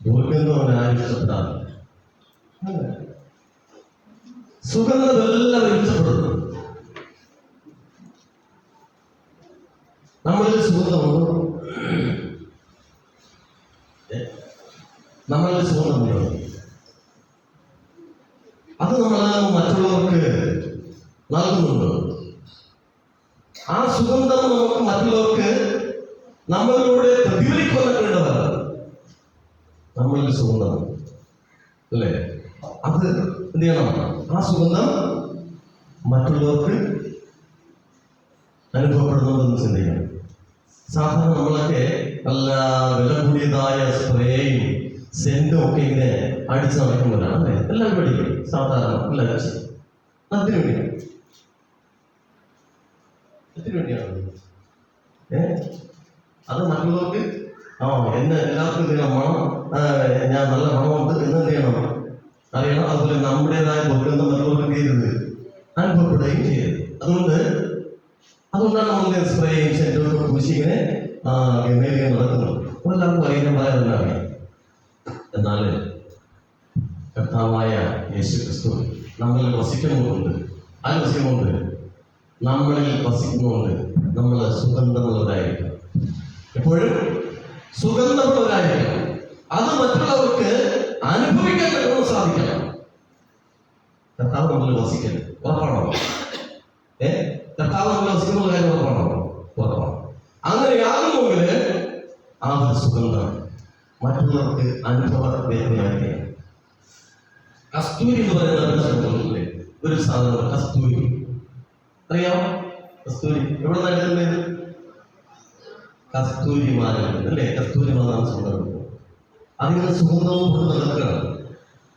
ദുർഗന്ധം ആരും ഇഷ്ടപ്പെടാറില്ല. സുഗന്ധം എല്ലാവരും ഇഷ്ടപ്പെടുന്നു. നമ്മളിൽ സുഗന്ധമുണ്ടോ? നമ്മളിൽ സുഗന്ധമുണ്ടോ? അത് നമ്മൾ മറ്റുള്ളവർക്ക് നൽകുന്നുണ്ടോ? ആ സുഗന്ധം നമുക്ക് മറ്റുള്ളവർക്ക് നമ്മളിലൂടെ പ്രതിഫലിക്കുന്നതാണ് നമ്മളിൽ സുഗന്ധം അല്ലേ? അത് എന്ത് ചെയ്യണം? ആ സുഗന്ധം മറ്റുള്ളവർക്ക് അനുഭവപ്പെടുന്നുണ്ടെന്ന് ചിന്തിക്കണം. സാധാരണ നമ്മളൊക്കെ നല്ല വില കൂടിയതായ സ്പ്രേയും സെന്റും ഒക്കെ ഇങ്ങനെ അടിച്ചു നടക്കുമ്പോഴാണ് അല്ലേ എല്ലാവരും പഠിക്കും. സാധാരണ എല്ലാവരും അതിനു വേണ്ടിയാണ് അത് മറ്റുള്ളവർക്ക് എന്നെ എല്ലാവർക്കും ഇതിനെ മണം, ഞാൻ നല്ല മണമുണ്ട് എന്ന് എന്ത് ചെയ്യണം അറിയണം. അതുപോലെ നമ്മുടേതായ ദുർഗന്ധം മറ്റുള്ളവർക്ക് ചെയ്തത് അനുഭവപ്പെടുകയും ചെയ്യരുത്. അതുകൊണ്ടാണ് നമ്മൾ സ്പ്രേയും സെന്റൊക്കെ പൂശി ഇങ്ങനെ മേലെ നടക്കുന്നത്. എല്ലാവർക്കും അറിയാൻ അറിയാം. എന്നാൽ കർത്താവായ യേശു ക്രിസ്തു നമ്മളിൽ വസിക്കുന്നുണ്ട്. ആ വസിക്കുന്നുണ്ട് നമ്മളിൽ വസിക്കുന്നുണ്ട്. നമ്മൾ സുഗന്ധമുള്ളവരായിരിക്കും, എപ്പോഴും സുഗന്ധമുള്ളവരായിരിക്കണം. അത് മറ്റുള്ളവർക്ക് അനുഭവിക്കാൻ നമുക്ക് സാധിക്കണം. കർത്താവ് നമ്മളിൽ വസിക്കരുത്. ഉറപ്പാണോ? കർത്താവ് നമ്മളിൽ വസിക്കുന്ന കാര്യം ഉറപ്പാണോ? അങ്ങനെയാകുമെങ്കിൽ ആ ഒരു സുഗന്ധം മറ്റുള്ളവർക്ക് അനുഭവവേദനയായിരിക്കണം. കസ്തൂരി എന്ന് പറയുന്ന ഒരു സാധനം, കസ്തൂരി അറിയാമോ? കസ്തൂരി എവിടെ നിന്നാണ്? കസ്തൂരി മാല അല്ലേ? കസ്തൂരി മാലാണ് സുഗന്ധം. അതിങ്ങനെ സുഗന്ധവും കൊണ്ട് നടക്കുകയാണ്.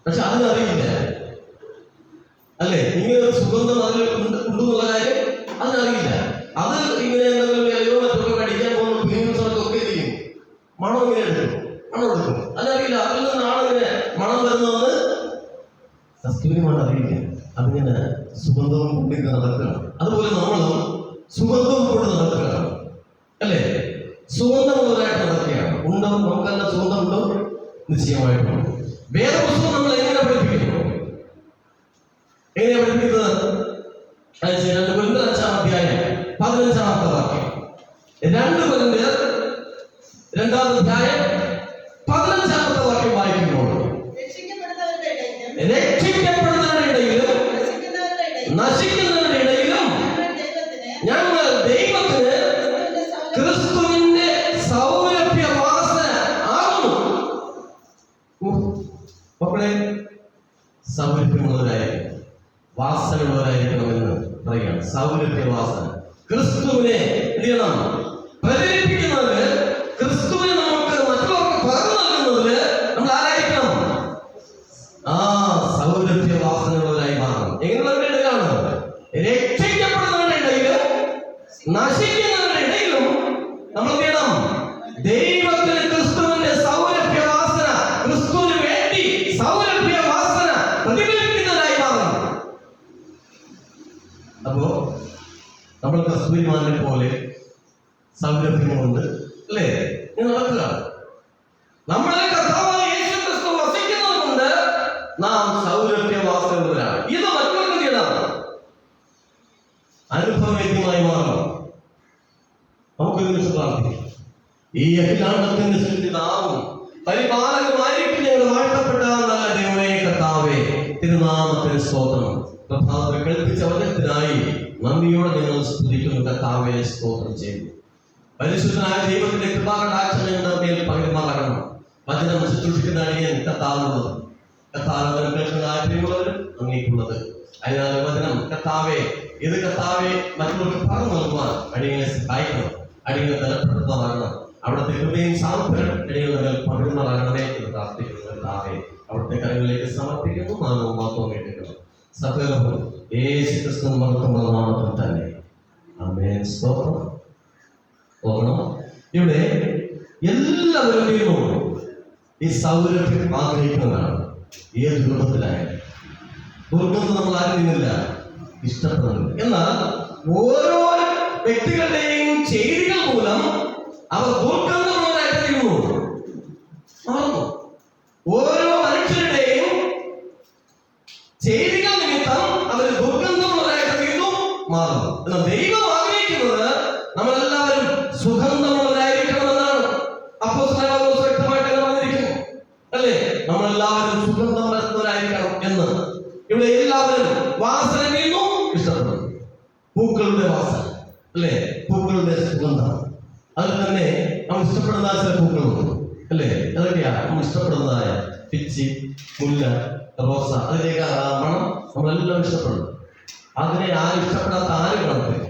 പക്ഷെ അതിനറിയില്ല അല്ലേ? ഇങ്ങനെ ഒരു സുഗന്ധം അതിൽ ഉണ്ടെന്നുള്ള കാര്യം അതിനറിയില്ല. അത് ഇങ്ങനെ എന്തെങ്കിലും മറ്റൊക്കെ കടിക്കാൻ പോകുന്ന പിരിയുന്ന സ്ഥലത്തൊക്കെ ചെയ്യും. മണം ഇങ്ങനെ എടുക്കും. അതിനറിയില്ല അതിൽ നിന്നാണ് ഇങ്ങനെ മണം വരുന്നതെന്ന്. കസ്തൂരി മാല അറിയില്ല. അതിങ്ങനെ സുഗന്ധവും കൊണ്ടിങ്ങനെ നടക്കുകയാണ്. അതുപോലെ നമ്മളും സുഗന്ധവും കൊണ്ട് നടക്കുകയാണ് അല്ലേ? സുഗന്ധമുള്ളവരായിട്ട് നടക്കുകയാണ്. ഉണ്ടോ? നമുക്കെല്ലാം സുഗന്ധമുണ്ടോ? നിശ്ചയമായിട്ടും. വേദപുസ്തകം നമ്മൾ എങ്ങനെ പഠിപ്പിക്കുന്നു? എങ്ങനെയാ പഠിപ്പിക്കുന്നത്? 5 അധ്യായം 15 വാക്യം. 2 Corinthians 2 അധ്യായം 15 വാക്യം വായിക്കുമ്പോൾ രക്ഷിക്കപ്പെടുന്നവരുടെ ഇടയിലും നശിക്കുന്നവരുടെ ഇടയിലും ഞങ്ങൾ ദൈവത്തിന് ക്രിസ്തുവിന്റെ സൗരഭ്യവാസന ആകുന്നു. മക്കളെ, സൗരഭ്യമുള്ളവരായിരിക്കണം, വാസനയുള്ളവരായിരിക്കണമെന്ന് പറയുകയാണ്. സൗരഭ്യവാസന ക്രിസ്തുവിനെ പ്രചരിപ്പിക്കുന്നതിന്, ക്രിസ്തുവിനെ നമുക്ക് മറ്റുള്ളവർക്ക് പകർന്നു നൽകുന്നതിന് നമ്മൾ ആരായിരിക്കണം? സൗരഭ്യവാസനയുള്ളവരായി മാറണം. എങ്ങനെയുള്ളവരുടെ ഇടയിലാണ്? രക്ഷിക്കപ്പെടുന്നവരുടെ ഇടയിലും നശിക്കുന്നവരുടെ ഇടയിലും നമ്മൾ എന്ത് ചെയ്യണം? ദൈവത്തിന് ക്രിസ്തുവിന്റെ സൗരഭ്യവാസന, ക്രിസ്തുവിന് വേണ്ടി സൗരഭ്യവാസന പ്രതിഫലിപ്പിക്കുന്നവരായി മാറണം. അപ്പോ നമ്മൾ കസ്തൂരിമാനെ പോലെ സൗരഭ്യമുണ്ട് അല്ലേ? നടക്കുക. നമ്മളെ കർത്താവായ യേശു ക്രിസ്തു വസിക്കുന്നത് കൊണ്ട് നാം സൗരഭ്യവാസനയുള്ളവരാണ്. ഇത് മറ്റുള്ളവർക്ക് ചെയ്യണം, അനുഭവവേദ്യമായി മാറണം. നമുക്കൊരു നിമിഷം പ്രാർത്ഥിക്കാം. ഈ അഖിലാണ്ടത്തിന്റെ സൃഷ്ടിതാവും പരിപാലകമായിരിക്കും ഞങ്ങൾ വാഴ്ത്തപ്പെട്ട നല്ല ദൈവമേ കർത്താവേ, തിരുനാമത്തിന് സ്തോത്രം. പ്രഭാതത്തിൽ കേൾപ്പിച്ച വചനത്തിനായി നന്ദിയോടെ ഞങ്ങൾ സ്തുതിക്കുന്നു കർത്താവേ, സ്തോത്രം ചെയ്യുന്നു. പരിശുദ്ധനായ ദൈവത്തിന്റെ കൃപാകടാക്ഷം ഞങ്ങളുടെ മേൽ പകരുമാറാകണം. വചനം ശുശ്രൂഷിക്കുന്ന അടിയൻ കർത്താവുള്ളത്, കർത്താവ് കേൾക്കുന്നതായ പ്രിയമുള്ളവരും അങ്ങേക്കുള്ളത്. അതിനാൽ വചനം കർത്താവേ, ഇത് കർത്താവെ മറ്റുള്ളവർക്ക് പറഞ്ഞു നൽകുവാൻ അടിയനെ സഹായിക്കണം. അടിയനെ ബലപ്പെടുത്തുന്നതാകണം. അവിടുത്തെ കൃപയും സാമർത്ഥ്യം അടിയങ്ങൾ പകരുന്നതാകണമേ എന്ന് പ്രാർത്ഥിക്കുന്നു. കർത്താവെ, അവിടുത്തെ കരങ്ങളിലേക്ക് സമർപ്പിക്കുന്നു. നാമവും മാത്രം കേട്ടിരിക്കണം. സകലവും യേശു ക്രിസ്തു മഹത്വമുള്ള നാമത്തിൽ തന്നെ. ആമേൻ. സ്തോത്രം. പോകണം. ഇവിടെ എല്ലാവരും ഈ സൗരഭ്യം ആഗ്രഹിക്കുന്നതാണ്. ഏത് രൂപത്തിലായാലും ദുർഗന്ധം നമ്മൾ ആഗ്രഹിക്കുന്നില്ല, ഇഷ്ടപ്പെടുന്നു. എന്നാൽ ഓരോ വ്യക്തികളുടെയും ചെയ്തികൾ മൂലം അവർ ദുർഗന്ധമുള്ളവരായിത്തീരുന്നു. വാസന വീണ്ടും ഇഷ്ടപ്പെടുന്നു. പൂക്കളുടെ വാസന അല്ലേ, പൂക്കളുടെ സുഗന്ധം. അതിൽ തന്നെ നമ്മൾ ഇഷ്ടപ്പെടുന്ന ചില പൂക്കളുണ്ട് അല്ലേ. അതൊക്കെയാ നമ്മൾ ഇഷ്ടപ്പെടുന്നതായ പിച്ചി, മുല്ല, റോസ, അതിലേക്ക് മണം നമ്മളെല്ലാം ഇഷ്ടപ്പെടുന്നു. അതിനെ ആരും ഇഷ്ടപ്പെടാത്ത ആരും കാണത്തില്ല.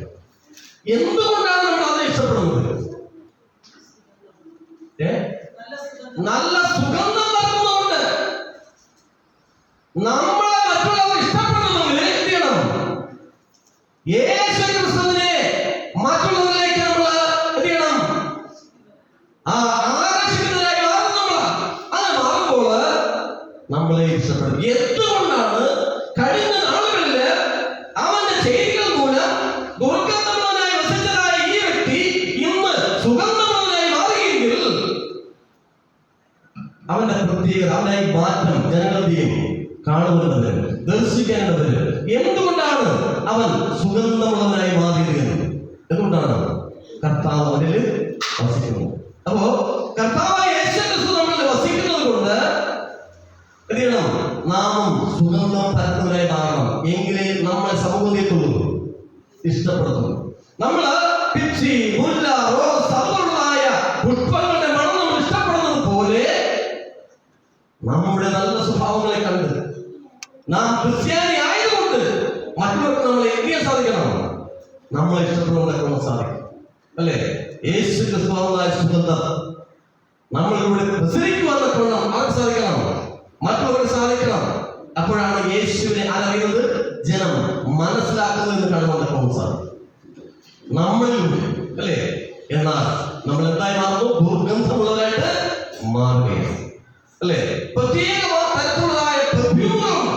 എന്തുകൊണ്ടാണ് നമ്മൾ അതിനെ ഇഷ്ടപ്പെടുന്നത്? നല്ല സുഗന്ധം നൽകുന്നതുകൊണ്ട്. നമ്മളെ മറ്റുള്ളവർ ഇഷ്ടപ്പെടുന്നതെങ്കിൽ എന്ത് ചെയ്യണം? യേശു ക്രിസ്തുവിനെ മറ്റുള്ളവരിലേക്ക് നമ്മൾ എന്ത് ചെയ്യണം? ആകർഷിക്കുന്നതായി മാറും. അത് മാറുമ്പോൾ നമ്മളെ ഇഷ്ടപ്പെടും. എന്തുകൊണ്ടാണ്? കഴിഞ്ഞ നാളുകളില് അവന്റെ ചെയ്തികൾ മൂലം ദുർഗന്ധമുള്ളവനായി വസിച്ചതായ ഈ വ്യക്തി ഇന്ന് സുഗന്ധമുള്ളവനായി മാറിയെങ്കിൽ അവന്റെ പ്രത്യേകത, അവനായി മാറ്റം ജനങ്ങളുടെയും കാണുന്നവര് ദർശിക്കേണ്ടവര്. എന്തുകൊണ്ടാണ് അവൻ സുഗന്ധമുള്ളവനായി മാറിയത്? എന്തുകൊണ്ടാണ്? കർത്താവ് അവനിൽ വസിക്കുന്നു. അപ്പോ കർത്താവായ യേശു ക്രിസ്തു നമ്മളിൽ വസിക്കുന്നത് കൊണ്ട് എന്ത് ചെയ്യണം? നാം സുഗന്ധം പരത്തുന്നവരായി മാറണം. എങ്കിലേ നമ്മളെ സമൂഹത്തിലുള്ളൂ ഇഷ്ടപ്പെടുന്നു. നമ്മള് പിച്ചി, മുല്ല, റോസ് അതുപോലുള്ളതായ പുഷ്പങ്ങളുടെ മണം നമ്മൾ ഇഷ്ടപ്പെടുന്നത് പോലെ നമ്മുടെ നല്ല സ്വഭാവങ്ങളെ കണ്ട് നാം ക്രിസ്ത്യാനി ആയതുകൊണ്ട് മറ്റുള്ളവർക്ക് നമ്മളെ എന്ത് ചെയ്യാൻ സാധിക്കണം? നമ്മളെ ഇഷ്ടപ്പെടുന്നതൊക്കെ സാധിക്കും അല്ലേ. യേശു ക്രിസ്തുവായ സുഗന്ധം നമ്മളിലൂടെ പ്രസരിക്കുവാനൊക്കെ അവർക്ക് സാധിക്കണം, മറ്റുള്ളവർക്ക് സാധിക്കണം. അപ്പോഴാണ് യേശുവിനെ അറിയുന്നത്, ജനം മനസ്സിലാക്കുന്നതെന്ന് കാണുവാനൊക്കെ സാധിക്കും നമ്മളിലൂടെ അല്ലേ. എന്നാൽ നമ്മൾ എന്തായി മാറുന്നു? ദുർഗന്ധമുള്ളവരായിട്ട് മാറുകയാണ് അല്ലേ. പ്രത്യേക തരത്തിലുള്ളതായ പെർഫ്യൂമുകളുണ്ട്.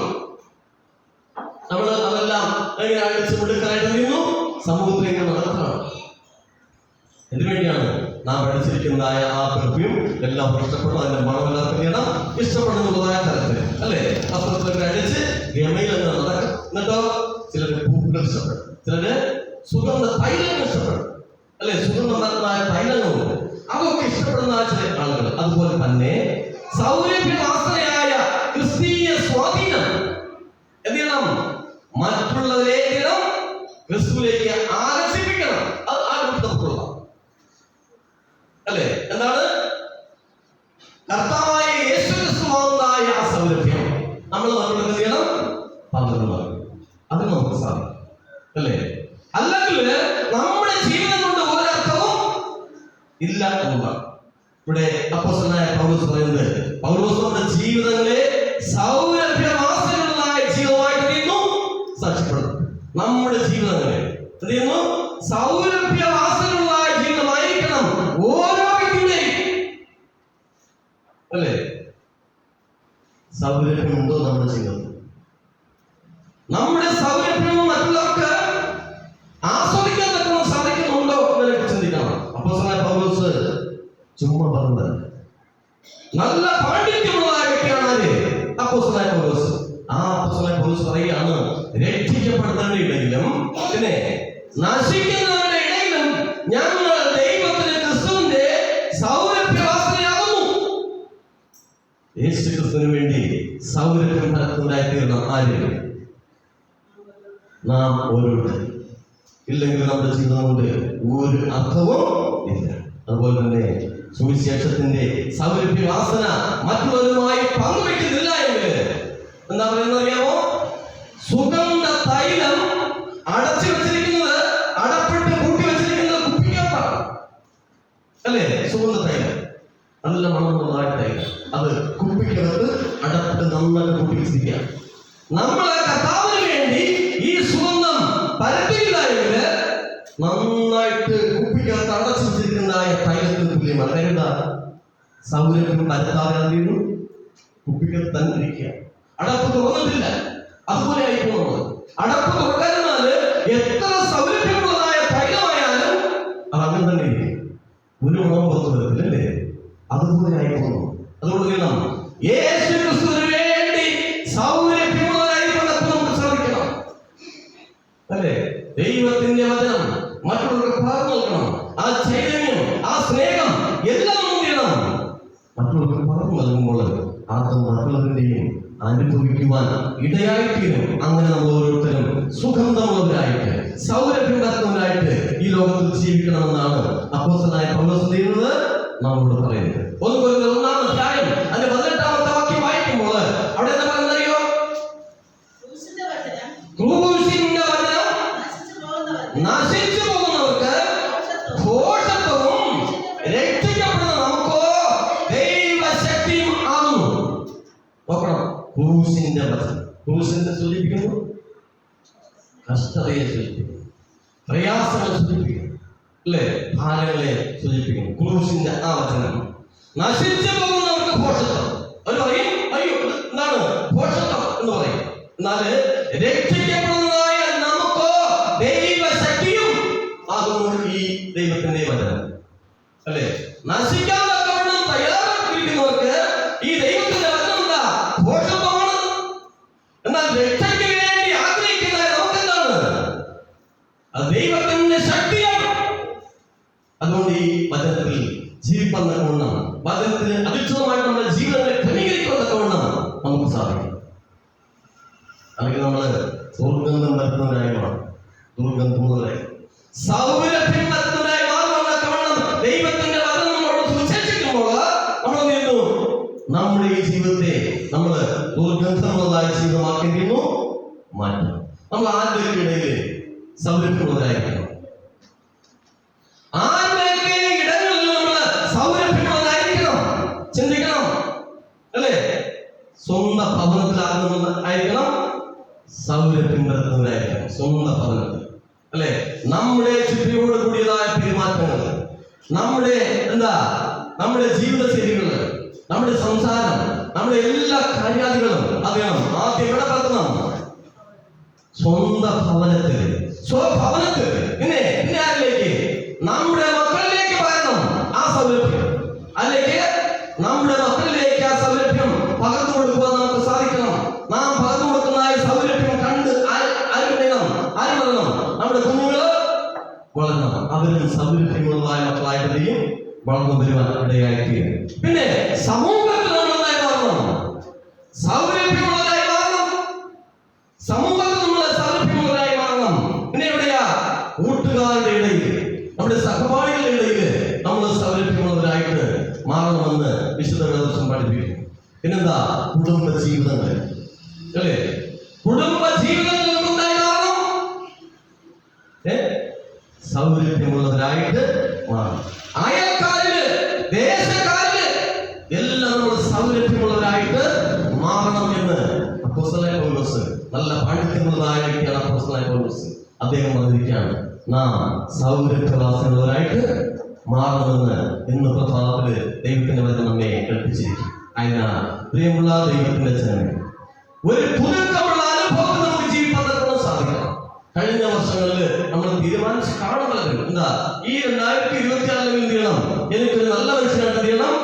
നമ്മൾ അതെല്ലാം എങ്ങനെ അടിച്ചു കൊടുക്കാനായിട്ട് നിന്നു സമൂഹത്തിലേക്ക് നടക്കണം. എന്തുവേണ്ടിയാണ്? നാം പഠിച്ചിരിക്കുന്നതായ ആ പെർഫ്യൂം എല്ലാം ഇഷ്ടപ്പെടും. അതിന്റെ മണം എല്ലാവർക്കും ചെയ്യണം, ഇഷ്ടപ്പെടുന്നതായ തരത്തിൽ അല്ലേ. വസ്ത്രത്തിലൊക്കെ അടിച്ച് ഗമയിൽ നടക്കും. എന്നിട്ടോ ചിലര് പൂക്കൾ ഇഷ്ടപ്പെടും, ചിലര് സുഗന്ധ തൈലങ്ങൾ ഇഷ്ടപ്പെടും അല്ലെ. സുഗന്ധമായ തൈലങ്ങളുണ്ട്, അതൊക്കെ ഇഷ്ടപ്പെടുന്ന ചില ആളുകൾ. അതുപോലെ തന്നെ സൗരഭ്യവാസനയായ ക്രിസ്തീയ സ്വാധീനം എന്ത് ചെയ്യണം? മറ്റുള്ളവരേക്ക് ക്രിസ്തുവിലേക്ക് ആകർഷിപ്പിക്കണം. അത് ആഗ്രഹപ്പെടുക അല്ലെ. എന്താണ്? കർത്താവായ യേശു ക്രിസ്തുവായ ആ സൗരഭ്യം നമ്മൾ മറ്റുള്ളവർക്ക് എന്ത് ചെയ്യണം? പകർന്നു. അത് നമുക്ക് സാധിക്കും അല്ലേ. അല്ലെങ്കിൽ നമ്മുടെ ജീവിതം കൊണ്ട് ഒരർത്ഥവും ഇല്ല എന്നതാണ്. ഇവിടെ അപ്പോസ്തലനായ പൗലോസ് പറയുന്നത്, പൗലോസ് നമ്മുടെ ജീവിതങ്ങളെ സൗരഭ്യവാസനയുള്ളതായ ജീവിതമായിട്ട് തീരുന്നു സാക്ഷ്യപ്പെടുന്നു. നമ്മുടെ ജീവിതങ്ങളെ എന്ത് ചെയ്യുന്നു? സൗരഭ്യവാസനയുള്ളതായ ജീവിതമായിരിക്കണം ഓരോ വ്യക്തിയുടെയും അല്ലേ. സൗരഭ്യമുണ്ടോ നമ്മുടെ ജീവിതത്തിൽ? നമ്മുടെ സൗരഭ്യം മറ്റുള്ളവർക്ക് ആസ്വദിക്കാൻ സാധിക്കുന്നുണ്ടോ എന്നൊക്കെ ചിന്തിക്കണം. അപ്പോസ്തലനായ പൗലോസ് ചുമ്മാ പറഞ്ഞത്. നല്ല പാണ്ഡിത്യമുള്ളതായ വ്യക്തിയാണ് ആര്? അപ്പോസ്തലനായ പൗലോസ്. ആ അപ്പോസ്തലനായ പൗലോസ് പറയുകയാണ്, രക്ഷിക്കപ്പെടുന്നവരുടെ ഇടയിലും പിന്നെ നശിക്കുന്നവരുടെ ഇടയിലും ഞങ്ങൾ ദൈവത്തിന് ക്രിസ്തുവിന്റെ സൗരഭ്യവാസനയാകുന്നു. യേശു ക്രിസ്തുവിന് വേണ്ടി സൗരഭ്യം പരത്തുന്നതായി തീരണം ആര്? നാം ഓരോരുത്തരും. ഇല്ലെങ്കിൽ നമ്മുടെ ജീവിതം കൊണ്ട് ഒരു അർത്ഥവും ഇല്ല. അതുപോലെ തന്നെ സുവിശേഷത്തിന്റെ സൗരഭ്യവാസന മറ്റുള്ളവരുമായി പങ്കുവെക്കുന്നില്ല എങ്കിൽ എന്താ പറയുന്നത് അറിയാമോ? സുഗന്ധ തൈലം അടച്ചു വെച്ചിരിക്കുന്നത്, അടപ്പെട്ട് കൂട്ടി വെച്ചിരിക്കുന്നത് കുപ്പിക്കകത്താണ് അല്ലേ. സുഗന്ധ തൈലം നല്ല മണമുള്ളതായ തൈലം, അത് കുപ്പിക്കകത്ത് അടപ്പെട്ട് നന്നായി കൂട്ടി വെച്ചിരിക്കുക. നമ്മളെ കർത്താവിന് വേണ്ടി ഈ സുഗന്ധം പരത്തിയില്ല എങ്കിൽ നന്നായിട്ട് കുപ്പിക്കകത്ത് അടച്ചു വെച്ചിരിക്കുന്നതായ തൈലത്തിന് തുല്യമാണ്. എന്താ? സൗരഭ്യം പരത്താതെ കുപ്പിക്കകത്ത് തന്നെ ഇരിക്കുക. അടപ്പ് തുറന്നിട്ടില്ല, അതുപോലെ ആയിപ്പോകുന്നത്. അടപ്പ് തുറക്കാനാല് എത്ര സൗരഭ്യമുള്ളതായ തൈലമായാലും അത് അങ്ങനെ തന്നെ ഇരിക്കും, ഒരു മണം പുറത്തു വരത്തില്ലേ. അതുപോലെ ആയിപ്പോകുന്നു. അതുകൊണ്ട് വേണം യേശു ക്രിസ്തുവിന് വേണ്ടി സൗരഭ്യമുള്ളതായി നമുക്ക് സാധിക്കണം അല്ലേ. ദൈവത്തിന്റെ വചനം മറ്റുള്ളവർക്ക് പകർന്നു നൽകണം. ആ ചൈതന്യം, ആ സ്നേഹം എല്ലാം ചെയ്യണം. മറ്റുള്ളവർക്ക് പകർന്നു നൽകുമ്പോൾ ആദ്യം മറ്റുള്ളവരുടെയും അനുഭവിക്കുവാൻ ഇടയായിത്തീരും. അങ്ങനെ നമ്മൾ ഓരോരുത്തരും സുഗന്ധമുള്ളവരായിട്ട് സൗരഭ്യം പരത്തുന്നവരായിട്ട് ഈ ലോകത്തിൽ ജീവിക്കണമെന്നാണ് അപ്പോസ്തലനായ പൗലോസ് ചെയ്യുന്നത് നമ്മളോട് പറയുന്നത്. 1 കൊരിന്ത്യർ 1-ാം അധ്യായം അതിന്റെ 18-ാമത്തെ വാക്യം വായിക്കുമ്പോൾ അവിടെ എന്താ പറയുന്നറിയോ? ക്രൂശിന്റെ വചനം നശിച്ചു പോകുന്നവർക്ക് ഭോഷത്വവും രക്ഷിക്കപ്പെടുന്ന നമുക്കോ ദൈവശക്തിയും ആകുന്നു. നോക്കണം, ക്രൂശിന്റെ വചനം. ക്രൂശിനെ സൂചിപ്പിക്കുന്നു കഷ്ടതയെ സൂചിപ്പിക്കുന്നു, പ്രയാസങ്ങളെ സൂചിപ്പിക്കുന്നു, അല്ലേ? ഭാരങ്ങളെ സൂചിപ്പിക്കുന്നു. ക്രൂശിന്റെ ആ വചനം നശിച്ചു പോകുന്നവർക്ക് ഭോഷത്വം. അവർ പറയും അയ്യോ എന്താണ് ഭോഷത്വം എന്ന് പറയും. എന്നാല് രക്ഷിക്കപ്പെടുന്നതായ നമുക്കോ ദൈവശക്തിയും ആകുന്നു ഈ ദൈവത്തിന്റെ വചനം, അല്ലേ? നശിക്കാൻ തക്കവണ്ണം തയ്യാറാക്കിയിരിക്കുന്നവർക്ക് ഈ ദൈവത്തിന്റെ വചനം എന്താ? ഭോഷത്വമാണ്. എന്നാൽ രക്ഷയ്ക്ക് വേണ്ടി ആഗ്രഹിക്കുന്ന നമുക്കെന്താണ്? അത് ദൈവത്തിന്റെ ശക്തിയാണ്. അതുകൊണ്ട് ഈ വചനത്തിൽ ജീവിക്കാൻ തക്കവണ്ണം, വചനത്തിന് അധിഷ്ഠിതമായിട്ട് നമ്മുടെ ജീവിതത്തെ ക്രമീകരിക്കാൻ തക്കവണ്ണം നമുക്ക് സാധിക്കും. അല്ലെങ്കിൽ നമ്മള് ദുർഗന്ധം വരുത്തുന്നവരായി മാറും. ദുർഗന്ധമുള്ളവരായി സൗരഭ്യം വരുത്തുന്നവരായി മാറുവാൻ തക്കവണ്ണം ദൈവത്തിന്റെ വചനം നമ്മളോട് സുവിശേഷിക്കുമ്പോൾ നമ്മൾ എന്ത് ചെയ്യുന്നു? നമ്മുടെ ഈ ജീവിതത്തെ നമ്മൾ ദുർഗന്ധമുള്ളതായ ജീവിതമാക്കേണ്ടിയിരുന്നു മാറ്റണം. നമ്മൾ ആരുടെയൊക്കെ ഇടയിൽ സൗരഭ്യമുള്ളവരായിരിക്കണം. ആരുടെയൊക്കെ ഇടങ്ങളിൽ നമ്മൾ സൗരഭ്യമുള്ളതായിരിക്കണം. ചിന്തിക്കണം, അല്ലേ? സ്വന്തം ഭവനത്തിലാകുന്നതായിരിക്കണം, സൗരഭ്യം വരുത്തുന്നവരായിരിക്കണം. സ്വന്തം ഭവനത്തിൽ, അല്ലെ? നമ്മുടെ ചുറ്റിയോട് കൂടിയതായ പെരുമാറ്റങ്ങൾ, നമ്മുടെ നമ്മുടെ ജീവിതശൈലികൾ, നമ്മുടെ സംസാരം, നമ്മുടെ എല്ലാ കാര്യാദികളും അറിയണം. ആദ്യം എവിടെ പരത്തണം? സ്വന്തം ഭവനത്തിൽ, സ്വഭവനത്തിൽ. പിന്നെ ആരിലേക്ക്? നമ്മുടെ മക്കളിലേക്ക് പകരണം ആ സൗരഭ്യം. അല്ലെങ്കിൽ നമ്മുടെ മക്കളിലേക്ക് ആ സൗരഭ്യം പകർന്നു കൊടുക്കുവാൻ നമുക്ക് സാധിക്കണം. നാം പകർന്നു കൊടുക്കുന്ന സൗരഭ്യം കണ്ട് ആര് വളരണം? നമ്മുടെ കുഞ്ഞുങ്ങൾ വളരണം. അവരും സൗരഭ്യമുള്ളതായ മക്കളായിട്ടെയും വളർന്നു വരുവാൻ ഇടയായിത്തീരും. പിന്നെ സമൂഹത്തിൽ നമ്മളായി മാറണം, സൗരഭ്യമുള്ളതായി മാറണം. സമൂഹത്തിൽ നമ്മൾ സൗരഭ്യമുള്ളതായി മാറണം. പിന്നെ എവിടെയാ? കൂട്ടുകാരുടെ ഇടയിൽ, നമ്മുടെ സഹപാഠികളുടെ ഇടയിൽ നമ്മൾ സൗരഭ്യമുള്ളവരായിട്ട് മാറണമെന്ന് വിശുദ്ധ വേദപുസ്തകം പഠിപ്പിക്കുന്നു. പിന്നെന്താ? കുടുംബ ജീവിതങ്ങൾ, അല്ലേ? കുടുംബ ജീവിതങ്ങൾ സൗരഭ്യമുള്ളവരായിട്ട് മാറണം. അയൽക്കാരില്, ദേശക്കാരില് എല്ലാം നമ്മൾ സൗരഭ്യമുള്ളവരായിട്ട് മാറണം എന്ന് അപ്പോസ്തലനായ പൗലോസ്, നല്ല പാണ്ഡിത്യമുള്ളതായ വ്യക്തിയാണ് അപ്പോസ്തലനായ പൗലോസ്. അദ്ദേഹം പറഞ്ഞിരിക്കുകയാണ്, നാം സൗരഭ്യവാസമുള്ളവരായിട്ട് മാറണമെന്ന് ഇന്ന് പ്രഭാതത്തില് ദൈവത്തിന്റെ വചനം നമ്മെ കൽപ്പിച്ചിരിക്കും. അതിനാൽ പ്രിയമുള്ള ദൈവത്തിന്റെ ജനമേ, ഒരു പുതുക്കമുള്ള അനുഭവം നമുക്ക് ജീവിക്കാൻ സാധിക്കണം. കഴിഞ്ഞ വർഷങ്ങളിൽ നമ്മൾ തീരുമാനിച്ച് കാണുന്നത് എന്താ? ഈ 2026 എന്ത് ചെയ്യണം? എനിക്കൊരു നല്ല മനുഷ്യനായിട്ട് ചെയ്യണം,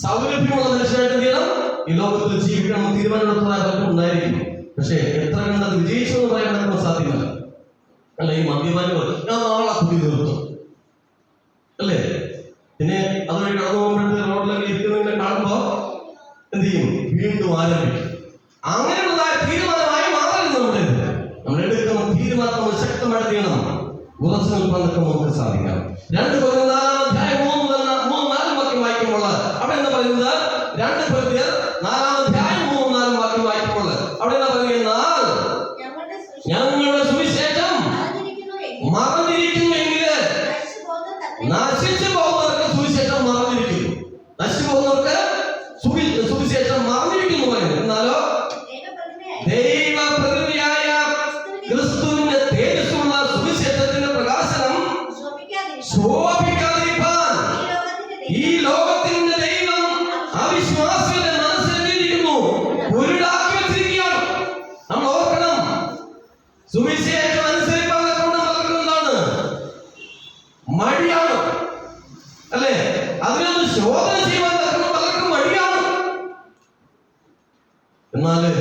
സൗരഭ്യമുള്ള മനുഷ്യനായിട്ട് ചെയ്യണം, ഈ ലോകത്തിൽ ജീവിക്കണം തീരുമാനമെടുത്തതായ പലരും ഉണ്ടായിരിക്കും. പക്ഷെ എത്ര കണ്ടത് വിജയിച്ചു എന്ന് പറയാൻ നമുക്ക് സാധ്യമല്ല, അല്ല? ഈ മദ്യപാനികൾ ഞാൻ നാളെ പുതിയ നിർത്തും, അല്ലേ? പിന്നെ അതുവഴി കടന്നു പോകുമ്പോഴത്തെ റോഡിലൊക്കെ ഇരിക്കുന്നതിനെ കാണുമ്പോ എന്ത് ചെയ്യും? വീണ്ടും ആരംഭിക്കും. അങ്ങനെയുള്ളതായ തീരുമാനമായി മാറരുത്. നമ്മൾ എടുക്കുന്ന തീരുമാനം ശക്തമായിട്ട് ചെയ്യണം. ഉറച്ചു നിൽക്കാൻ നമുക്ക് സാധിക്കാം. 2 കൊരിന്ത്യർ 4-ാം അധ്യായം 3-4 വാക്യം വായിക്കുമ്പോൾ അവിടെ എന്താ പറയുന്നത്? 2 കൊരിന്ത്യർ 4-ാം അധ്യായം 3-4 വാക്യം വായിക്കുമ്പോൾ അവിടെ എന്താ പറയുന്നത്? ഞങ്ങളുടെ സുവിശേഷം മറന്നിരിക്കുന്നുവെങ്കിൽ നശിച്ചു പോകുന്നവർക്ക് സുവിശേഷം മറന്നിരിക്കുന്നു. നശിച്ചു പോകുന്നവർക്ക് സുവിശേഷം മറന്നിരിക്കുന്നു പറയുന്നു. എന്നാലോ ദൈവപ്രതിനിധിയായ ക്രിസ്തുവിന്റെ തേജസ്സുള്ള സുവിശേഷത്തിന്റെ പ്രകാശനം ശോഭിക്കാതിരിക്കാൻ ഈ ലോകത്തിന്റെ ദൈവം അവിശ്വാസികളുടെ മനസ്സിലിരിക്കുന്നു, കുരുടാക്കി വെച്ചിരിക്കുകയാണ്. നമ്മൾ ഓർക്കണം, സുവിശേഷം അനുസരിക്കാൻ എന്താണ്? മടിയാണ്, അല്ലേ? അതിനൊന്ന് ശോധന ചെയ്യുവാൻ പലർക്കും മടിയാണ്. എന്നാല്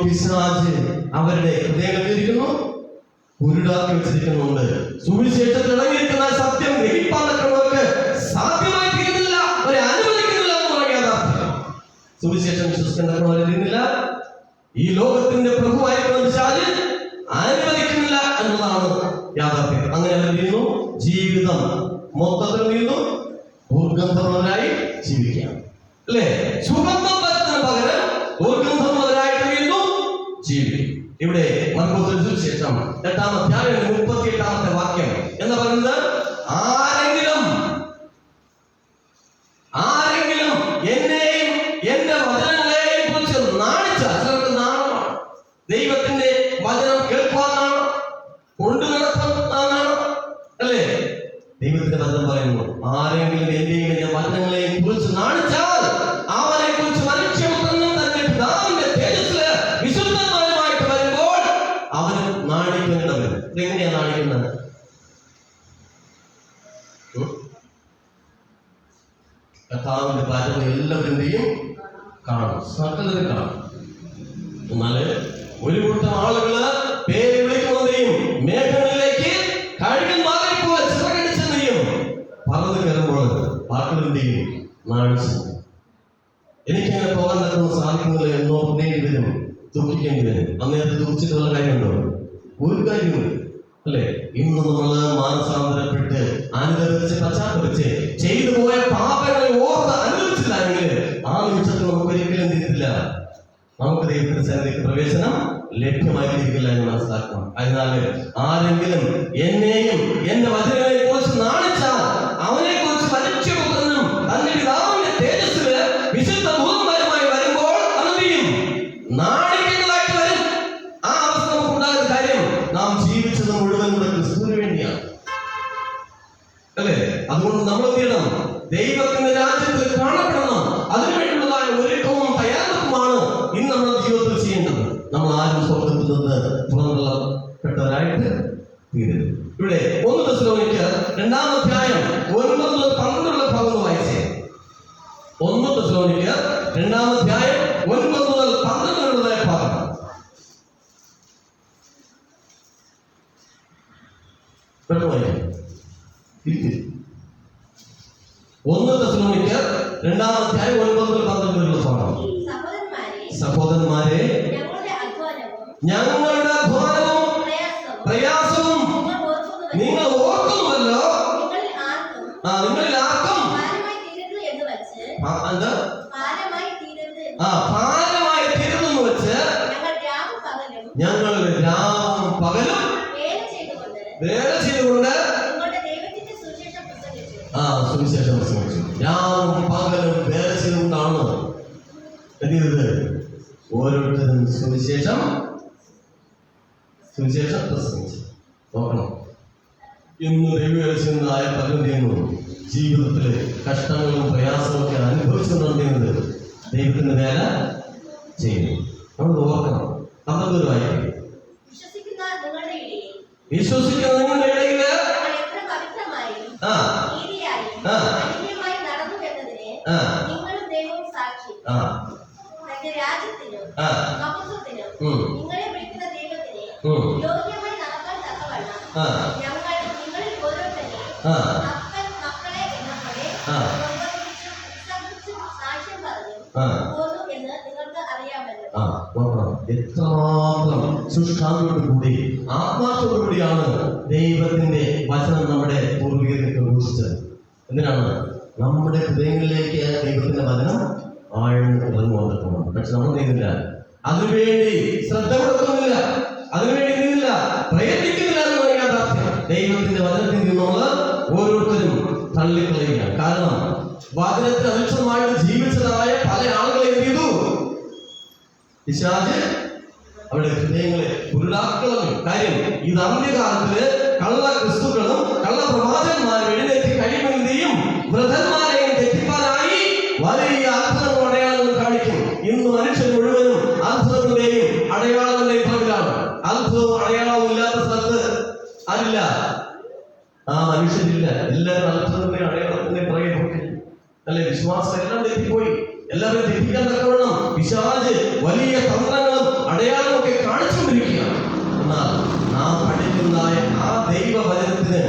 പിശാച് അവരുടെ ഹൃദയങ്ങളിലിരിക്കുന്നു, കുരുടാക്കി വെച്ചിരിക്കുന്നുണ്ട്. സുവിശേഷത്തിൽ ഇറങ്ങിയിരിക്കുന്ന സത്യം ഗ്രഹിപ്പാൻ തക്കവർക്ക് സാധ്യമായി തീരുന്നില്ല, അവരെ അനുവദിക്കുന്നില്ല എന്ന് പറയാൻ യാഥാർത്ഥ്യം. സുവിശേഷം വിശ്വസിക്കുന്നവരില്ല. ഈ ലോകത്തിന്റെ പ്രഭുവായിരിക്കുന്ന പിശാച് അനുവദിക്കുന്നില്ല എന്നതാണ് യാഥാർത്ഥ്യം. അങ്ങനെ അവർ ചെയ്യുന്നു, ജീവിതം മൊത്തത്തിൽ നീന്നു ദുർഗന്ധമുള്ളവരായി ജീവിക്കാം, അല്ലേ? സുഗന്ധം പരത്തിന് പകരം ദുർഗന്ധമുള്ളവരായിട്ട് വീണ്ടും ജീവിക്കും. ഇവിടെ മർക്കോസിന്റെ സുവിശേഷം 8-ാം അധ്യായം 38-ാമത്തെ വാക്യം എന്ന് പറയുന്നത്, ആരെങ്കിലും എന്നെയും എന്റെ വചനങ്ങളെയും കുറിച്ച് നാണിച്ചാൽ, ചിലർക്ക് നാണമാണ്, ദൈവത്തിന്റെ വചനം കേൾക്കാനാണ്, കൊണ്ടു നടക്കാനാണ്, അല്ലേ? ദൈവത്തിന്റെ വചനം പറയുന്നു, ആരെങ്കിലും എന്റെയും എന്റെ വചനങ്ങളെയും കുറിച്ച് നാണിച്ചാൽ അവനെ കുറിച്ച് മനുഷ്യപുത്രനും തന്റെ പിതാവിന്റെ തേജസ്സില് വിശുദ്ധന്മാരുമായിട്ട് വരുമ്പോൾ അവന് നാണിക്കേണ്ടവരും. ഇതെങ്ങനെയാ നാണിക്കുന്നത്? കർത്താവിന്റെ വചനം എല്ലാവരുടെയും കാണും, സകലരും കാണും. എന്നാല് ഒരു കൂട്ടം ആളുകള് പേര് വിളിക്കുന്നതെയും മേഘങ്ങളിലേക്ക് കഴുകന്മാരെ പോലെ ചിറകടിച്ചെന്നെയും പറന്ന് കയറുമ്പോൾ പാട്ടുകളുടെയും നാണിച്ചു. എനിക്കങ്ങനെ പോകാൻ നടക്കുന്ന സാധിക്കുന്നില്ല എന്നോർക്കേണ്ടി വരും, ദുഃഖിക്കേണ്ടി വരും. അന്നേരത്തെ ദുഃഖിച്ചിട്ടുള്ള കാര്യമുണ്ടോ? ഒരു കാര്യമില്ല, അല്ലേ? ഇന്ന് നമ്മള് മാനസാന്തരപ്പെട്ട് അനുദപിച്ച് പശ്ചാത്തപിച്ച് ചെയ്തു പോയ പാപങ്ങളെ ഓർത്ത് അനുഭവിച്ചില്ല എങ്കിൽ ആ നിമിഷത്തിൽ നമുക്ക് ഒരിക്കലും തിരിത്തില്ല, നമുക്ക് ദൈവത്തിന്റെ സന്നിധിക്ക് പ്രവേശനം ലഭ്യമായിരിക്കില്ല എന്ന് മനസ്സിലാക്കണം. അതിനാൽ ആരെങ്കിലും എന്നെയും എന്റെ വചനങ്ങളെ കുറിച്ച് നാണിച്ചാൽ അവനെ കുറിച്ച് മനുഷ്യപുത്രനും തന്റെ പിതാവിന്റെ തേജസ്സില് വിശുദ്ധ ദൂതന്മാരുമായി വരുമ്പോൾ അവനെയും നാണിക്കുന്നതായിട്ട് വരും. ആ അവസ്ഥ നമുക്കുണ്ടാകുന്ന കാര്യം, നാം ജീവിച്ചത് മുഴുവൻ കൂടെ ക്രിസ്തുവിന് വേണ്ടിയാണ്, അല്ലേ? അതുകൊണ്ട് നമ്മൾ എന്ത് ചെയ്യണം? ദൈവത്തിന്റെ രാജ്യത്തിൽ കാണപ്പെടണം. അതിനുവേണ്ടിയുള്ളതായ ഒരുക്കവും തയ്യാറെടുപ്പുമാണ് ഇന്ന് നമ്മുടെ ജീവിതത്തിൽ ചെയ്യേണ്ടത്. നമ്മൾ ആരും സ്വർഗത്തിൽ നിന്ന് പുറന്തള്ളപ്പെട്ടവരായിട്ട് തീരരുത്. ഇവിടെ 1 തെസ്സലോനിക്കർ 2-ാം അധ്യായം 9-12 ഭാഗം വായിച്ചേ. 1 തെസ്സലോനിക്കർ 2-ാം അധ്യായം 9-12 ഭാഗം. ഒന്ന് തെസ്സലോനിക്കർ 2-ാം അധ്യായം 9-12 ഭാഗം. സഹോദരന്മാരെ, ഞങ്ങളുടെ അധ്വാനവും പ്രയാസവും നിങ്ങൾ ഓർക്കുന്നുവല്ലോ. നിങ്ങളിൽ ആർക്കും ഭാരമായി തീരുന്നു വെച്ച് ഞങ്ങൾ രാവും പകലും വേല ചെയ്തുകൊണ്ട് സുവിശേഷം പ്രസംഗിച്ചു. രാവും പകലും വേല ചെയ്തുകൊണ്ടാണ് എന്ത് ചെയ്തത്? ഓരോരുത്തരും സുവിശേഷം പ്രസംഗിച്ചു. നോക്കണം, ഇന്ന് ദൈവവേലനായ പലരും ചെയ്യുന്നു, ജീവിതത്തില് കഷ്ടങ്ങളും പ്രയാസവും ഒക്കെ അനുഭവിച്ചുകൊണ്ടിരുന്നത് ദൈവത്തിന്റെ വേല ചെയ്യുന്നു. നമ്മൾ ഓർക്കണം. 12 വായിക്കും. വിശ്വസിക്കുന്ന നിങ്ങളുടെ ഇടയില് എത്രമാത്രം ശുഷ്കാന്തിയോടുകൂടി ആത്മാർത്ഥതയോടുകൂടിയാണ് ദൈവത്തിന്റെ വചനം നമ്മുടെ പൂർവികർക്ക് ഘോഷിച്ചത്. എന്തിനാണ്? നമ്മുടെ ഹൃദയങ്ങളിലേക്ക് ദൈവത്തിന്റെ വചനം ആഴ്ന്ന് ഇറങ്ങി വന്നിട്ടുണ്ട്. പക്ഷെ നമ്മൾ നീങ്ങില്ല, അതിനുവേണ്ടി ശ്രദ്ധ കൊടുക്കുന്നില്ല, അതിനുവേണ്ടി നീങ്ങില്ല, പ്രയത്നിക്കുന്നില്ല എന്ന് യാഥാർത്ഥ്യം. ദൈവത്തിന്റെ വചനത്തിൽ നിന്നുള്ള ഓരോരുത്തരും തള്ളിക്കളയുക. കാരണം വചനത്തിൽ അനിഷ്ടമായിട്ട് ജീവിച്ചതായ പല ആളുകളെ എന്ത് ചെയ്തു? പിശാച് അവരുടെ ഹൃദയങ്ങളെ ഉരുളാക്കളഞ്ഞു. കാര്യം, ഇത് അന്ത്യകാലത്തില് കള്ള ക്രിസ്തുക്കളും കള്ള പ്രവാചകന്മാരും എഴുന്നേറ്റ് കഴിയുമെന്തെയും വൃദ്ധന്മാരെയും തെറ്റിപ്പാനായി വലിയ അത്ഭുതങ്ങളും അടയാളങ്ങളും കാണിക്കും. ഇന്ന് മനുഷ്യൻ മുഴുവനും അത്ഭുതങ്ങളുടെയും അടയാളങ്ങളുടെയും പുറകിലാണ്. അത്ഭുതവും അടയാളവും ഇല്ലാത്ത സ്ഥലത്ത് ആരില്ല, ആ മനുഷ്യരില്ല. എല്ലാവരും അത്ഭുതങ്ങളുടെയും അടയാളത്തിന്റെ പുറകെ പോയി, അല്ലെ? വിശ്വാസം എല്ലാം തെറ്റിപ്പോയി. എല്ലാവരും തെറ്റിക്കാൻ തക്കവണ്ണം പിശാച് വലിയ തന്ത്രങ്ങളും അടയാളവും ഒക്കെ കാണിച്ചുകൊണ്ടിരിക്കുകയാണ്. എന്നാൽ നാം പഠിക്കുന്നതായ ആ ദൈവവചനത്തിന്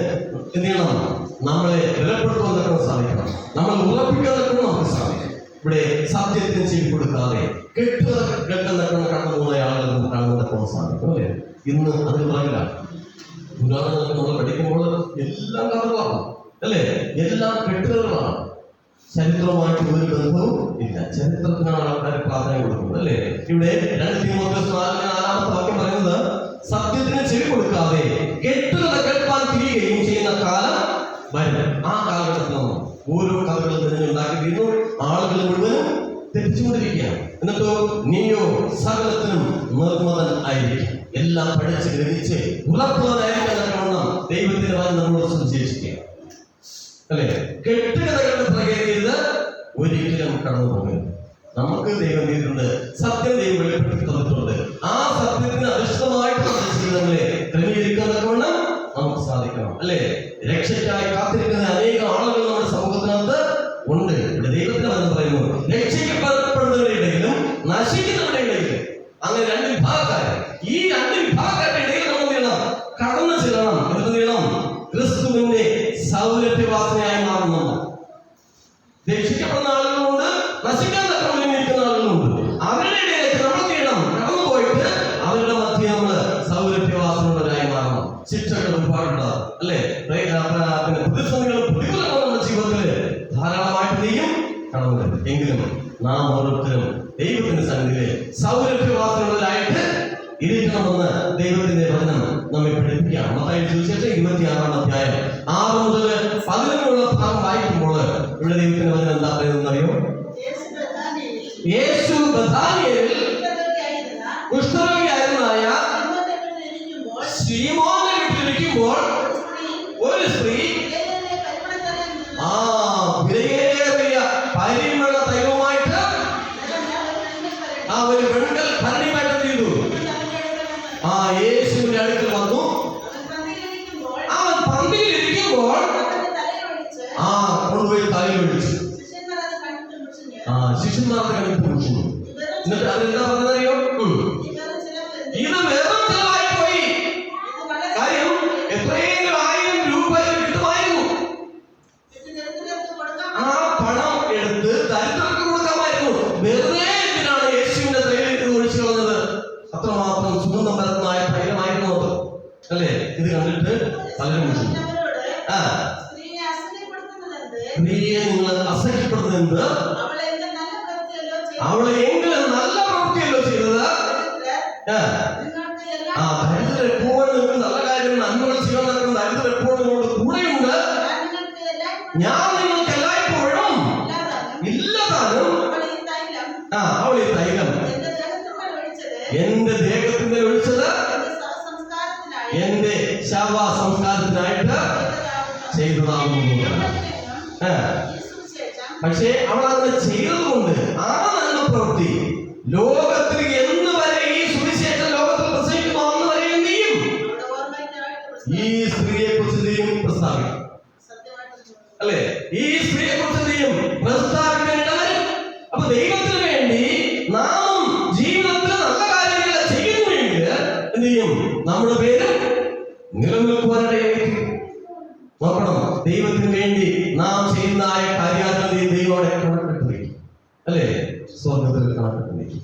എന്ത് ചെയ്യണം? നമ്മളെ ബലപ്പെടുത്തുവാൻ തക്കണം സാധിക്കണം, നമ്മളെ ഉറപ്പിക്കാൻ തക്കണം നമുക്ക് സാധിക്കണം. ഇവിടെ സത്യത്തിന് ചെവി കൊടുക്കാതെ കെട്ടുകഥ കടന്നു പോകുന്ന ആളുകൾ നമുക്ക് കാണുന്നതൊക്കെ സാധിക്കും അല്ലേ? ഇന്ന് അതിന് പറയില്ല. പുരാണങ്ങളൊക്കെ നമ്മൾ പഠിക്കുമ്പോൾ എല്ലാം കഥകളാണ് അല്ലേ? എല്ലാം കെട്ടുകഥകളാണ്. ചരിത്രവുമായിട്ട് ഒരു ബന്ധവും ഇല്ല. ചരിത്രത്തിനാണ് ആൾക്കാർ പ്രാധാന്യം കൊടുക്കുന്നത് അല്ലേ? ഇവിടെ 2 തിമോഥെയോസ് 4:4 വാക്യം പറയുന്നത് സത്യത്തിന് ചെവി കൊടുക്കാതെ കെട്ടുകഥ കേൾപ്പാൻ തിരികെയും ചെയ്യുന്ന കാലം വരും. ആ കാലഘട്ടത്തിൽ നിന്ന് ഓരോ കഥകളും തിരഞ്ഞുണ്ടാക്കി തീരുന്നു. ആളുകൾ മുഴുവനും തെറ്റിച്ചുകൊണ്ടിരിക്കുകയാണ്. എന്നിട്ടോ നീയോ സകലത്തിനും നിർമ്മതൻ ആയിരിക്കും. എല്ലാം പഠിച്ച് ഗ്രഹിച്ച് ഉറപ്പുള്ളതായിരിക്കണം ദൈവത്തിന്റെ വചനം നമ്മളോട് സുവിശേഷിക്കുക അല്ലെ? കെട്ടുകഥകളുടെ പ്രകേതയിൽ ഒരിക്കലും കടന്നു പോകരുത്. നമുക്ക് ദൈവം ചെയ്തിട്ടുണ്ട്, സത്യം ദൈവം വെളിപ്പെടുത്തി തന്നിട്ടുണ്ട്. ആ സത്യത്തിന് അധിഷ്ഠിതമായിട്ട് നമ്മുടെ ജീവിതങ്ങളെ ക്രമീകരിക്കുന്നതൊക്കെ നമുക്ക് സാധിക്കണം അല്ലെ? രക്ഷയ്ക്കായി കാത്തിരിക്കുന്ന അനേകം ആളുകൾ നമ്മുടെ സമൂഹത്തിനകത്ത് ഉണ്ട്. ഇവിടെ ദൈവത്തിന്റെ വചനം പറയുന്നു, രക്ഷിക്കപ്പെടുന്നവരുടെ ഇടയിലും നശിക്കുന്നവരുടെ ഇടയിലും. അങ്ങനെ 2 വിഭാഗക്കാർ. ഈ 2 വിഭാഗക്കാരുടെ ഇടയിൽ നമ്മൾ ചെയ്യണം, കടന്നു ചെല്ലണം. എന്ത് ചെയ്യണം? ക്രിസ്തുവിന്റെ സൗരഭ്യവാസനയായി മാറുന്നുണ്ട്. രക്ഷിക്കപ്പെടുന്ന ആളുകളുണ്ട്, നശിക്കാൻ തക്കമിരിക്കുന്ന ആളുകളുണ്ട്. അവരുടെ ഇടയിലേക്ക് നമ്മൾ ചെയ്യണം, കടന്നു പോയിട്ട് അവരുടെ മധ്യ നമ്മൾ സൗരഭ്യവാസനയുള്ളവരായി മാറണം. ശിക്ഷകൾ ഒരുപാടുണ്ടാകും അല്ലെ? പിന്നെ പ്രതിസന്ധികളും പ്രതികൂലങ്ങളും നമ്മുടെ ജീവിതത്തിൽ ധാരാളമായിട്ട് നീയും കടന്നു വരും. എങ്കിലും നാം ഓരോരുത്തരും ദൈവത്തിന്റെ സന്നിധിയിൽ സൗരഭ്യവാസനയുള്ളവരായിട്ട് ഇരിക്കണമെന്ന് ദൈവത്തിന്റെ വചനം നമ്മെ പഠിപ്പിക്കാം. മത്തായി സുവിശേഷം 26-ാം അധ്യായം 6 മുതൽ 11 ഭാഗം വായിക്കുമ്പോൾ ഇവിടെ ദൈവത്തിന്റെ വചനം എന്താ പറയുന്നത് അറിയോ? യേശു ബഥാനിയയിൽ കുഷ്ഠരോഗിയായിരുന്നായ ശീമോന്റെ വീട്ടിലിരിക്കുമ്പോൾ ഒരു സ്ത്രീ വിലയേറിയ പരിമള തൈലവുമായിട്ട് ഒരു വെൺകൽ ഭരണിയുമായിട്ട് ചെയ്തു യേശുവിന്റെ അടുക്കൽ വന്നു. അവൻ പന്തിയിലിരിക്കുമ്പോൾ കൊണ്ടുപോയി തലയിലൊഴിച്ചു. ശിഷ്യന്മാരുടെ കണ്ടിട്ട് കുടിച്ചു. എന്നിട്ട് അതെന്താ പറഞ്ഞറിയോ? ഇത് വെറും ചെലവായി പോയി. കാര്യം എത്രയെങ്കിലും 1000 രൂപ കിട്ടുമായിരുന്നു. ആ പണം എടുത്ത് ദരിദ്രർക്ക് കൊടുക്കാമായിരുന്നു. വെറുതെ എന്തിനാണ് യേശുവിന്റെ തലയിൽ ഒഴിച്ചു കളഞ്ഞത്? അത്രമാത്രം സുഗന്ധം പരത്തുന്നതായ തൈലമായിരുന്നു അത് അല്ലേ? ഇത് കണ്ടിട്ട് പലരും വിളിച്ചു, സ്ത്രീയെ നിങ്ങൾ അസഹ്യപ്പെടുന്നത് എന്ത്? അവളെ എങ്കിലും നല്ല പ്രവൃത്തിയല്ലോ ചെയ്തത്. ദരിദ്രർ എപ്പോഴും നിങ്ങൾക്ക് നല്ല കാര്യം നന്മകൾ ചെയ്യാൻ നടക്കുന്ന ദരിദ്രർ എപ്പോഴും നിങ്ങളോട് കൂടെയുണ്ട്. ഞാൻ നിങ്ങൾക്ക് എല്ലായ്പ്പോഴും ഇല്ലതാനും അവൾ ഈ തൈലം എന്റെ ദേഹത്തിന്റെ ഒഴിച്ചത് എന്റെ ശവ സംസ്കാരത്തിനായിട്ട് ചെയ്തതാകുന്നു. പക്ഷേ അവൾ അങ്ങനെ ചെയ്തതുകൊണ്ട് ആ നല്ല പ്രവൃത്തി ലോകത്തിൽ എന്ന് വരെ ഈ സുവിശേഷം ലോകത്തിൽ പ്രസംഗിക്കുന്നു അന്ന് വരെ എന്ത് ചെയ്യും? ഈ സ്ത്രീയെ കുറിച്ച് എന്ത് ചെയ്യും? പ്രസ്താവിക്കും അല്ലെ? ഈ സ്ത്രീയെ കുറിച്ച് എന്ത് ചെയ്യും? പ്രസ്താവിക്കേണ്ടവരും. അപ്പൊ ദൈവത്തിന് വേണ്ടി നാം ജീവിതത്തിൽ നല്ല കാര്യങ്ങൾ ചെയ്യുന്നുവെങ്കിൽ എന്ത് ചെയ്യും? നമ്മുടെ പേര് നിലനിൽക്കുവാനിടയായിരിക്കും. നോക്കണം, ദൈവത്തിന് വേണ്ടി നാം ചെയ്യുന്നതായ കാര്യാത്മകതയെ ദൈവോടെ കണക്കിട്ട് വയ്ക്കും അല്ലേ? സ്വർഗത്തിൽ കണക്കിട്ട് വയ്ക്കും.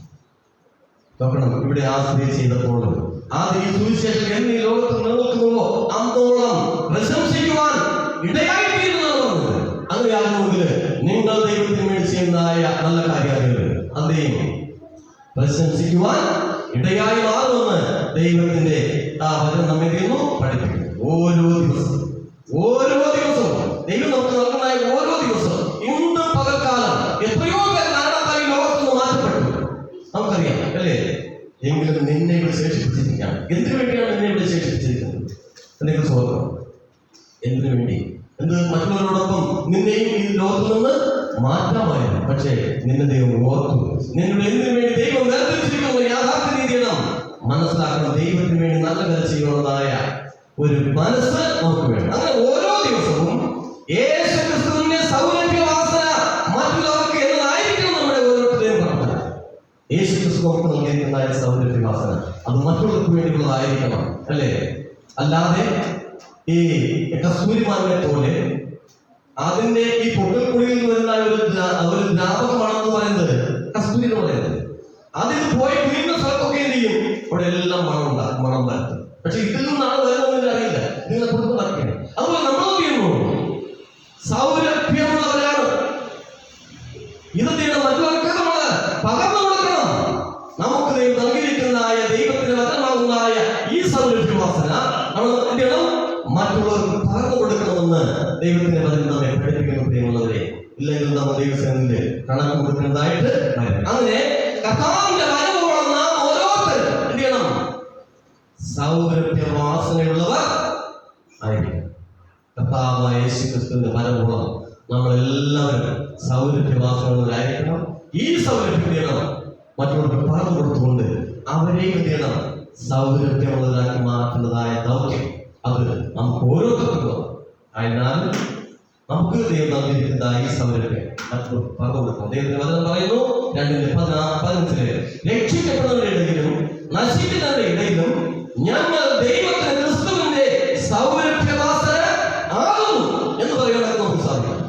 നോക്കണം, ഇവിടെ ആ സ്ത്രീ ചെയ്തപ്പോൾ ഈ സുവിശേഷം എന്ന് ഈ ലോകത്ത് നിലനിൽക്കുന്നുവോ അന്നോളം പ്രശംസിക്കുവാൻ ഇടയായിത്തീരുന്നതാണ്. അങ്ങനെയാകുമെങ്കിൽ നിങ്ങൾ ദൈവത്തിന് വേണ്ടി ചെയ്യുന്നതായ നല്ല കാര്യാത്മകത അതേയും പ്രശംസിക്കുവാൻ ഇടയായി മാറുമെന്ന് ദൈവത്തിന്റെ വചനം നമ്മെ പഠിപ്പിക്കുന്നു. ഓരോ ദിവസവും ദൈവം നമുക്ക് നൽകുന്ന ഓരോ ദിവസവും ഇന്ന് പകൽക്കാലം എത്രയോ പേർ മരണത്താൽ ലോകത്ത് നിന്ന് മാറ്റപ്പെട്ടു നമുക്കറിയാം അല്ലേ? എങ്കിലും നിന്നെ ഇവിടെ ശേഷിപ്പിച്ചിരിക്കാം. എന്തിനു വേണ്ടിയാണ് നിന്നെ ഇവിടെ ശേഷിപ്പിച്ചിരിക്കുന്നത്? എന്തെങ്കിലും സ്വാഗതം എന്തിനു വേണ്ടി? എന്ത് മറ്റുള്ളവരോടൊപ്പം നിന്നെയും ഈ ലോകത്തിൽ നിന്ന് മാറ്റാമായിരുന്നു. പക്ഷേ നിന്നെ ദൈവം ഓർത്തു. നിന്നോട് എന്തിനു വേണ്ടി ദൈവം വേർതിരിച്ചിരിക്കുന്നു യാഥാർത്ഥ്യ നീതിയണം മനസ്സിലാക്കണം. ദൈവത്തിന് വേണ്ടി നല്ല കാര്യം ചെയ്യുന്നതായ ഒരു മനസ്സ് നമുക്ക് വേണം. അങ്ങനെ ഓരോ ദിവസവും യേശുക്രിസ്തുവിന്റെ സൗരഭ്യവാസന മറ്റുള്ളവർക്ക് എന്നതായിരിക്കും നമ്മുടെ ഓരോരുത്തരെയും പ്രാർത്ഥന. യേശുക്രിസ്തു നമുക്ക് നൽകിയിരിക്കുന്നതായ സൗരഭ്യവാസന അത് മറ്റുള്ളവർക്ക് വേണ്ടിയുള്ളതായിരിക്കണം അല്ലേ? അല്ലാതെ ഈ കസ്തൂരിമാനെ പോലെ അതിന്റെ ഈ പൊട്ടൽക്കുഴിയിൽ വരുന്ന ഒരു ദ്രാവകമാണെന്ന് പറയുന്നത് കസ്തൂരി എന്ന് പറയുന്നത്. അതിൽ പോയി വീണ്ടും സ്ഥലത്തൊക്കെ എന്ത് ചെയ്യും? അവിടെ എല്ലാം മണം വരത്തും. പക്ഷെ ഇതിൽ നിന്നാണ് വരുന്നതെന്ന് അറിയില്ല. നിങ്ങൾ കുടുംബം നടക്കുകയാണ്. അതുപോലെ നമ്മൾ ചെയ്യുന്നു സൗരഭ്യമുള്ളവരാണ്. ഇതെന്താണ്? മറ്റുള്ളവർക്ക് നമ്മൾ പകർന്നു കൊടുക്കണം. നമുക്ക് നൽകിയിരിക്കുന്നതായ ദൈവത്തിന്റെ വചനമാകുന്നതായ ഈ സൗരഭ്യവാസന നമ്മൾ എന്ത് ചെയ്യണം? മറ്റുള്ളവർക്ക് പകർന്നു കൊടുക്കണമെന്ന് ദൈവത്തിന്റെ വചനം നമ്മെ പഠിപ്പിക്കുന്ന പ്രിയമുള്ളവരെ. ഇല്ലെങ്കിൽ നമ്മൾ ദൈവസേനയിൽ കണക്ക് കൊടുക്കുന്നതായിട്ട് വരും. അങ്ങനെ കർത്താവിന്റെ വരവോളം നാം ഓരോരുത്തരും എന്ത് ചെയ്യണം? സൗരഭ്യവാസനയുള്ളവർ ആയിരിക്കണം. കർത്താവായ യേശു ക്രിസ്തുവിന്റെ വരവോളം നമ്മളെല്ലാവരും സൗരഭ്യവാസനയുള്ളവരായിരിക്കണം. ഈ സൗരഭ്യം ചെയ്യണം മറ്റുള്ളവർക്ക് പകർന്നു കൊടുത്തുകൊണ്ട് അവരെയും എന്ത് ചെയ്യണം? സൗരഭ്യമുള്ളവരാക്കി മാറ്റുന്നതായ ദൗത്യം അത് നമുക്ക് ഓരോരുത്തർക്കും. അതിനാൽ നമുക്ക് ദൈവം നൽകിയിരിക്കുന്ന ഈ സൗരഭ്യം മറ്റുള്ളവർക്ക് പകർന്നു കൊടുക്കണം. ദൈവത്തിന്റെ വചനം പറയുന്നു 2:15 രക്ഷിക്കപ്പെടുന്നവരുടെ ഇടയിലും നശിക്കുന്നവരുടെ ഇടയിലും ഞങ്ങൾ ദൈവത്തിന്റെ ക്രിസ്തുവിന്റെ സൗരഭ്യവാസന ആകുന്നു എന്ന് പറയാനൊക്കെ നമുക്ക് സാധിക്കും.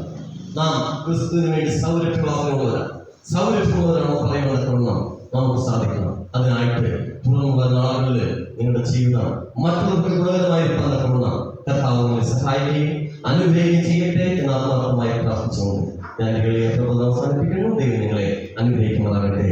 നാം ക്രിസ്തുവിന് വേണ്ടി സൗരഭ്യവാസനയുള്ളവരാണ്. സൗരഭ്യമുള്ളവരാണോ പറയാനൊക്കെ നമുക്ക് സാധിക്കണം. അതിനായിട്ട് തുടർന്നുള്ള നാളുകളിൽ നിങ്ങളുടെ ജീവിതം മറ്റുള്ളവർക്ക് ഗുണകരമായിരിക്കാൻ കർത്താവ് നിങ്ങളെ സഹായിക്കുകയും അനുഗ്രഹിക്കുകയും ചെയ്യട്ടെ എന്ന് ആത്മാർത്ഥമായി പ്രാർത്ഥിച്ചുകൊണ്ട് ഞാൻ അവസാനിപ്പിക്കുന്നു. ദൈവം നിങ്ങളെ അനുഗ്രഹിക്കുന്നതാകട്ടെ.